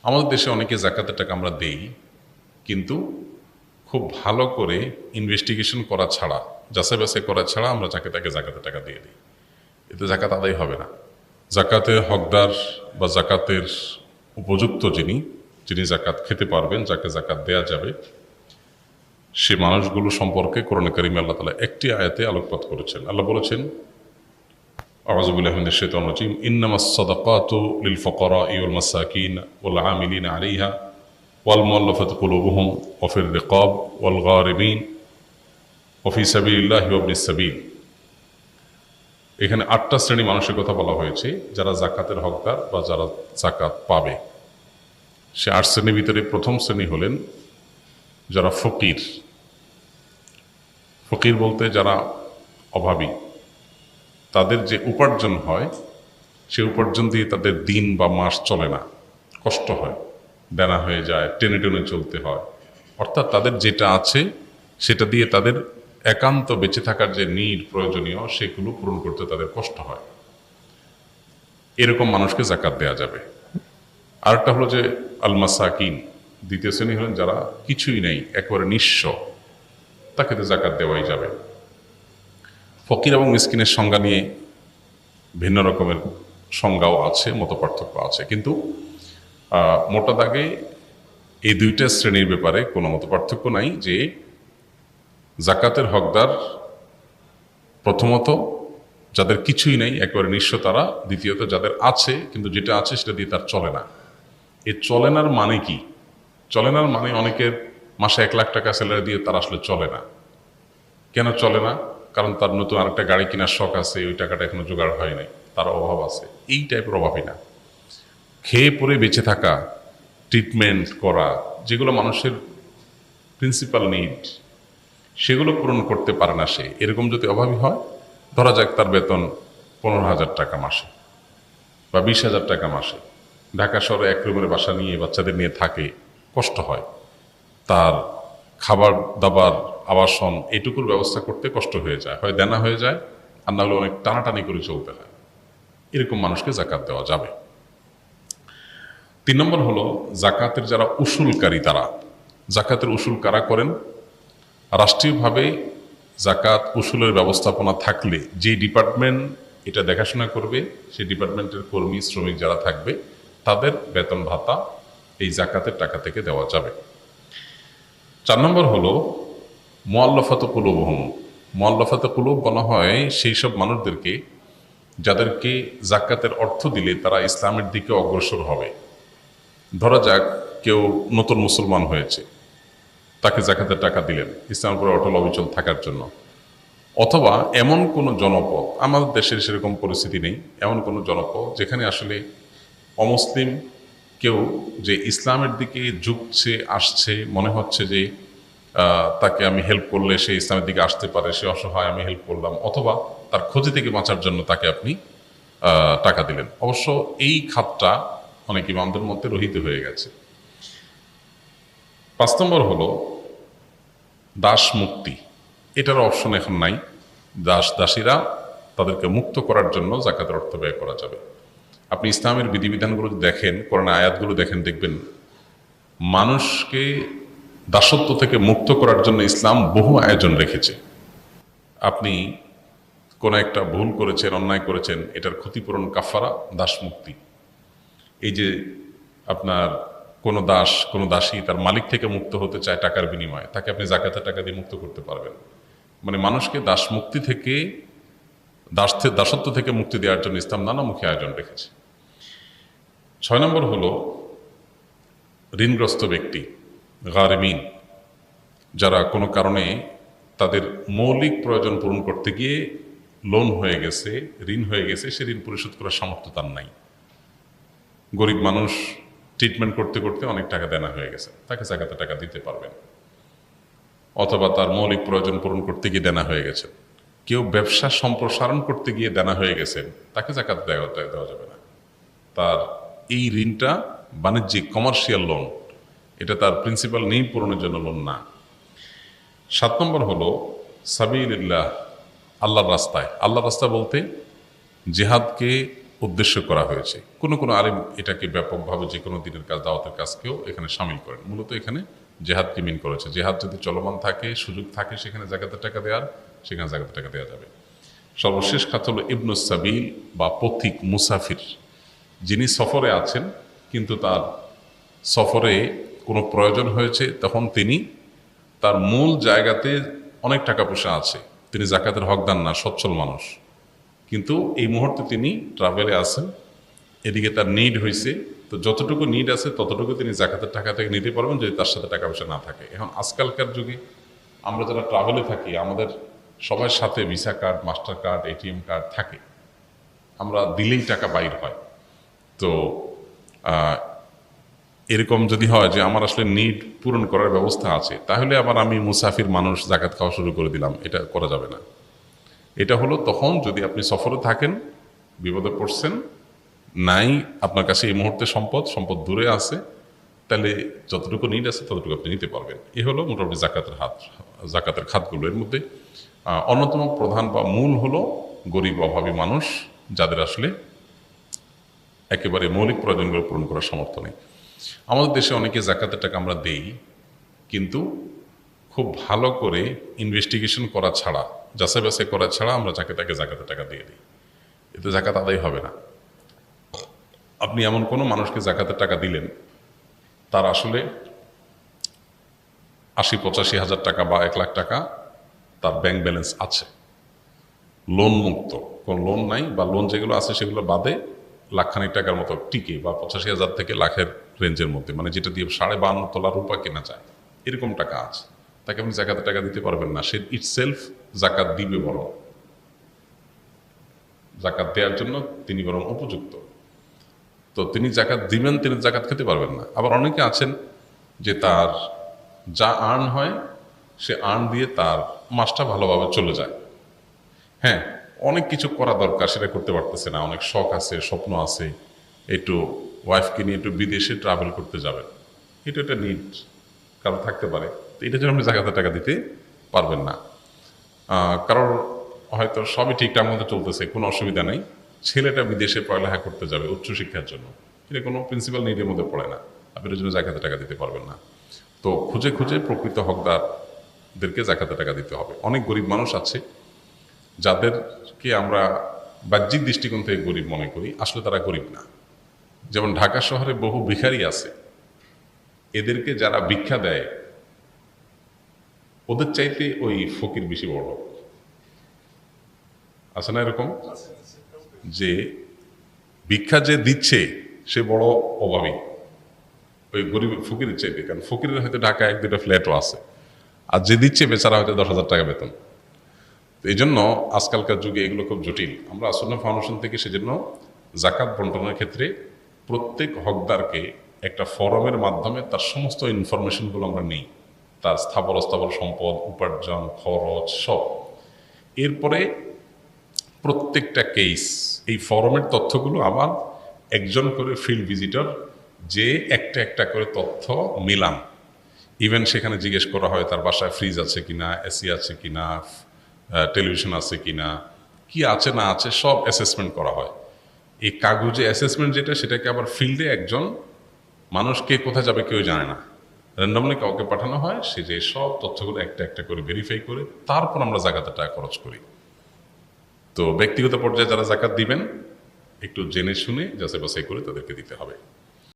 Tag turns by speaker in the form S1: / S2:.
S1: আমাদের দেশে অনেকে জাকাতের টাকা আমরা দেই, কিন্তু খুব ভালো করে ইনভেস্টিগেশন করা ছাড়া, যাচাই বাছাই করা ছাড়া আমরা যাকে তাকে জাকাতের টাকা দিয়ে দিই। এতে জাকাত আদায় হবে না। জাকাতের হকদার বা জাকাতের উপযুক্ত যিনি যিনি জাকাত খেতে পারবেন, যাকে জাকাত দেয়া যাবে, সে মানুষগুলো সম্পর্কে কোরআন কারীমে আল্লাহ তাআলা একটি আয়াতে আলোকপাত করেছেন। আল্লাহ বলেছেন, আউযু বিল্লাহি মিনাশ শাইতানির রাজীম, ইন্নামাস সাদাকাতু লিল ফুকারাই ওয়াল মাসাকিন ওয়াল আমিলিনা আলাইহা ওয়াল মুআল্লাফাতি কুলুবুহুম ওয়া ফির রিকাব ওয়াল গারিমিন ওয়া ফি সাবিলিল্লাহি ওয়া ইবনিস সাবিল। এখানে ৮টা শ্রেণী মানুষের কথা বলা হয়েছে যারা জাকাতের হকদার বা যারা জাকাত পাবে। সে ৮ শ্রেণীর ভিতরে প্রথম শ্রেণী হলেন যারা ফকির। ফকির বলতে যারা অভাবী, তাদের যে উপার্জন হয় সে উপার্জন দিয়ে তাদের দিন বা মাস চলে না, কষ্ট হয়, দেনা হয়ে যায়, টেনে টেনে চলতে হয়। অর্থাৎ তাদের যেটা আছে সেটা দিয়ে তাদের একান্ত বেঁচে থাকার যে নিড প্রয়োজনীয় সেগুলো পূরণ করতে তাদের কষ্ট হয়। এরকম মানুষকে জাকাত দেয়া যাবে। আরেকটা হলো যে আল মাসাকিন, দ্বিতীয় শ্রেণী হলেন যারা কিছুই নেই, একেবারে নিঃস্ব, তাকে তো জাকাত দেওয়াই যাবে। ফকির এবং মিসকিনের সংজ্ঞা নিয়ে ভিন্ন রকমের সংজ্ঞাও আছে, মতপার্থক্য আছে, কিন্তু মোটা দাগে এই দুইটা শ্রেণীর ব্যাপারে কোনো মতপার্থক্য নাই যে জাকাতের হকদার প্রথমত যাদের কিছুই নেই, একেবারে নিঃস্ব তারা, দ্বিতীয়ত যাদের আছে কিন্তু যেটা আছে সেটা দিয়ে তার চলে না। এই চলেনার মানে কি? চলেনার মানে অনেকের মাসে ১ লাখ টাকা স্যালারি দিয়ে তার আসলে চলে না। কেন চলে না? কারণ তার নতুন আরেকটা গাড়ি কেনার শখ আছে, ওই টাকাটা এখনো জোগাড় হয় নাই, তার অভাব আছে। এই টাইপের অভাবই না, খেয়ে পরে বেঁচে থাকা, ট্রিটমেন্ট করা, যেগুলো মানুষের প্রিন্সিপাল নিড, সেগুলো পূরণ করতে পারে না সে, এরকম যদি অভাবী হয়, ধরা যাক তার বেতন ১৫,০০০ টাকা মাসে বা ২০,০০০ টাকা মাসে, ঢাকা শহরে এক রুমের বাসা নিয়ে বাচ্চাদের নিয়ে থাকে, কষ্ট হয়, তার খাবার দাবার আবাসন এটুকুর ব্যবস্থা করতে কষ্ট হয়ে যায়, হয় দেনা হয়ে যায়, আর না হলে অনেক টানাটানি করে চলতে হয়। এরকম মানুষকে জাকাত দেওয়া যাবে। ৩ নম্বর হলো জাকাতের যারা উসুলকারী, তারা। জাকাতের উসুল কারা করেন? রাষ্ট্রীয়ভাবে জাকাত উসুলের ব্যবস্থাপনা থাকলে যে ডিপার্টমেন্ট এটা দেখাশোনা করবে, সেই ডিপার্টমেন্টের কর্মী শ্রমিক যারা থাকবে তাদের বেতন ভাতা এই জাকাতের টাকা থেকে দেওয়া যাবে। ৪ নম্বর হলো মুআল্লাফাতু কুলুবুহুম। মুআল্লাফাতু কুলুব বলা হয় সেই সব মানুষদেরকে যাদেরকে জাকাতের অর্থ দিলে তারা ইসলামের দিকে অগ্রসর হবে। ধরা যাক কেউ নতুন মুসলমান হয়েছে, তাকে জাকাতের টাকা দিলেন ইসলামের উপরে অটল অবিচল থাকার জন্য। অথবা এমন কোনো জনপদ, আমাদের দেশের সেরকম পরিস্থিতি নেই, এমন কোনো জনপদ যেখানে আসলে অমুসলিম কেউ যে ইসলামের দিকে ঝুঁকছে, আসছে, মনে হচ্ছে যে তাকে আমি হেল্প করলে সে ইসলামের দিকে আসতে পারে, সে অসহায়, আমি হেল্প করলাম, অথবা তার ক্ষতি থেকে বাঁচার জন্য তাকে আপনি টাকা দিলেন। অবশ্য এই খাতটা অনেক ইমামদের মধ্যে রহিত হয়ে গেছে। ৫ নম্বর হলো দাস মুক্তি। এটার অপশন এখন নাই। দাসীরা, তাদেরকে মুক্ত করার জন্য জাকাতের অর্থ ব্যয় করা যাবে। আপনি ইসলামের বিধিবিধানগুলো দেখেন, কোরআন আয়াতগুলো দেখেন, দেখবেন মানুষকে দাসত্ব থেকে মুক্ত করার জন্য ইসলাম বহু আয়োজন রেখেছে। আপনি কোনো একটা ভুল করেছেন, অন্যায় করেছেন, এটার ক্ষতিপূরণ কাফারা দাস মুক্তি। এই যে আপনার কোনো দাস, কোনো দাসী তার মালিক থেকে মুক্ত হতে চায় টাকার বিনিময়ে, তাকে আপনি জাকাতের টাকা দিয়ে মুক্ত করতে পারবেন। মানে মানুষকে দাস মুক্তি থেকে, দাসত্ব থেকে মুক্তি দেওয়ার জন্য ইসলাম নানামুখী আয়োজন রেখেছে। ৬ নম্বর হলো ঋণগ্রস্ত ব্যক্তি, গারিমিন, যারা কোনো কারণে তাদের মৌলিক প্রয়োজন পূরণ করতে গিয়ে লোন হয়ে গেছে, ঋণ হয়ে গেছে, সে ঋণ পরিশোধ করার সামর্থ্য তার নাই। গরিব মানুষ, ট্রিটমেন্ট করতে করতে অনেক টাকা দেনা হয়ে গেছে, তাকে জাকাতের টাকা দিতে পারবেন। অথবা তার মৌলিক প্রয়োজন পূরণ করতে গিয়ে দেনা হয়ে গেছে। কেউ ব্যবসা সম্প্রসারণ করতে গিয়ে দেনা হয়ে গেছেন, তাকে জাকাত দেওয়া যাবে না। তার এই ঋণটা বাণিজ্যিক, কমার্শিয়াল লোন, এটা তার প্রিন্সিপাল নেই পূরণের জন্য লোন না। ৭ নম্বর হলো সাবিলিল্লাহ, আল্লাহর রাস্তায়। আল্লাহর রাস্তা বলতে জেহাদকে উদ্দেশ্য করা হয়েছে। কোনো কোনো আলেম এটাকে ব্যাপকভাবে যে কোনো দিনের কাজ, দাওয়াতের কাজকেও এখানে সামিল করেন। মূলত এখানে জেহাদকে মিন করেছে। জেহাদ যদি চলমান থাকে, সুযোগ থাকে সেখানে জাকাতের টাকা দেওয়ার, সেখানে জাকাতের টাকা দেওয়া যাবে। সর্বশেষ খাত হলো ইবনুস সাবিল বা পথিক, মুসাফির, যিনি সফরে আছেন কিন্তু তার সফরে কোনো প্রয়োজন হয়েছে, তখন তিনি তার মূল জায়গাতে অনেক টাকা পয়সা আছে, তিনি জাকাতের হকদার না, সচ্ছল মানুষ, কিন্তু এই মুহূর্তে তিনি ট্রাভেলে আছেন, এদিকে তার নিড হয়েছে, তো যতটুকু নিড আছে ততটুকু তিনি জাকাতের টাকা থেকে নিতে পারবেন যদি তার সাথে টাকা পয়সা না থাকে। এখন আজকালকার যুগে আমরা যারা ট্রাভেলে থাকি, আমাদের সবার সাথে visa card, master card, ATM card থাকে, আমরা দিলেই টাকা বাইর হয়। তো এরকম যদি হয় যে আমার আসলে নিড পূরণ করার ব্যবস্থা আছে, তাহলে আবার আমি মুসাফির মানুষ জাকাত খাওয়া শুরু করে দিলাম, এটা করা যাবে না। এটা হলো তখন যদি আপনি সফরে থাকেন, বিপদে পড়ছেন, নাই আপনার কাছে এই মুহূর্তে সম্পদ দূরে আছে, তাহলে যতটুকু নিড আছে ততটুকু আপনি নিতে পারবেন। এ হলো মোটামুটি জাকাতের খাতগুলো। এর মধ্যে অন্যতম প্রধান বা মূল হলো গরিব অভাবী মানুষ, যাদের আসলে একেবারে মৌলিক প্রয়োজনগুলো পূরণ করার সামর্থ্য নেই। আমাদের দেশে অনেকে জাকাতের টাকা আমরা দেই, কিন্তু খুব ভালো করে ইনভেস্টিগেশন করা ছাড়া, যাচাই বাছাই করা ছাড়া আমরা তাকে জাকাতের টাকা দিয়ে দিই, এতে জাকাত আদায় হবে না। আপনি এমন কোনো মানুষকে জাকাতের টাকা দিলেন, তার আসলে ৮০-৮৫ হাজার টাকা বা ১ লাখ টাকা তার ব্যাংক ব্যালেন্স আছে, লোন মুক্ত, কোনো লোন নাই, বা লোন যেগুলো আছে সেগুলো বাদে লাখখানিক টাকার মতো টিকে, বা ৮৫,০০০ থেকে লাখের রেঞ্জের মধ্যে, মানে যেটা দিয়ে 52.৫ তলা রূপা কেনা যায়, এরকম টাকা আছে, তাকে আপনি জাকাতের টাকা দিতে পারবেন না। সে ইটসেলফ জাকাত দিবে, বরং জাকাত দেওয়ার জন্য তিনি বরং উপযুক্ত, তো তিনি জাকাত দিবেন, তিনি জাকাত খেতে পারবেন না। আবার অনেকে আছেন যে তার যা আর্ন হয় সে আর্ন দিয়ে তার মাসটা ভালোভাবে চলে যায়। হ্যাঁ, অনেক কিছু করা দরকার, সেটা করতে পারতেছে না, অনেক শখ আছে, স্বপ্ন আছে, একটু ওয়াইফকে নিয়ে একটু বিদেশে ট্রাভেল করতে যাবেন, এটা একটা নিড কারো থাকতে পারে, তো এটার জন্য আপনি জাকাতের টাকা দিতে পারবেন না। কারোর হয়তো সবই ঠিকঠাক মতো চলতেছে, কোনো অসুবিধা নেই, ছেলেটা বিদেশে পড়ালেখা করতে যাবে উচ্চশিক্ষার জন্য, এটা কোনো প্রিন্সিপাল নিডের মধ্যে পড়ে না, আপনি এর জন্য জাকাতের টাকা দিতে পারবেন না। তো খুঁজে খুঁজে প্রকৃত হকদারদেরকে জাকাতের টাকা দিতে হবে। অনেক গরিব মানুষ আছে যাদেরকে আমরা বাহ্যিক দৃষ্টিকোণ থেকে গরিব মনে করি, আসলে তারা গরিব না। যেমন ঢাকা শহরে বহু ভিখারি আছে, এদেরকে যারা ভিক্ষা দেয় ওদের চাইতে ওই ফকির বেশি বড় লোক আছে না এরকম, যে ভিক্ষা যে দিচ্ছে সে বড় অভাবী ওই গরিব ফকিরের চাইতে, কারণ ফকিরের হয়তো ঢাকায় 1-2টা ফ্ল্যাটও আছে, আর যে দিচ্ছে বেচারা হয়তো 10,000 টাকা বেতন। তো এই জন্য আজকালকার যুগে এগুলো খুব জটিল। আমরা আসন্ন ফাউন্ডেশন থেকে সেজন্য জাকাত বন্টনের ক্ষেত্রে প্রত্যেক হকদারকে একটা ফরমের মাধ্যমে তার সমস্ত ইনফরমেশনগুলো আমরা নিই, তার স্থাবর অস্থাবর সম্পদ, উপার্জন, খরচ সব। এরপরে প্রত্যেকটা কেস এই ফরমের তথ্যগুলো আবার একজন করে ফিল্ড ভিজিটর যে একটা একটা করে তথ্য মিলান, ইভেন সেখানে জিজ্ঞেস করা হয় তার বাসায় ফ্রিজ আছে কিনা, এসি আছে কিনা, টেলিভিশন আছে কিনা, কি আছে না আছে সব অ্যাসেসমেন্ট করা হয়। এই কাগজে অ্যাসেসমেন্ট যেটা, সেটাকে আবার ফিল্ডে একজন মানুষ কে কোথায় যাবে কেউ জানে না, র্যান্ডমলি কাউকে পাঠানো হয়, সে যে সব তথ্যগুলো একটা একটা করে ভেরিফাই করে তারপর আমরা জাকাতের টাকা খরচ করি। তো ব্যক্তিগত পর্যায়ে যারা জাকাত দিবেন একটু জেনে শুনে যাচাই বাছাই করে তাদেরকে দিতে হবে।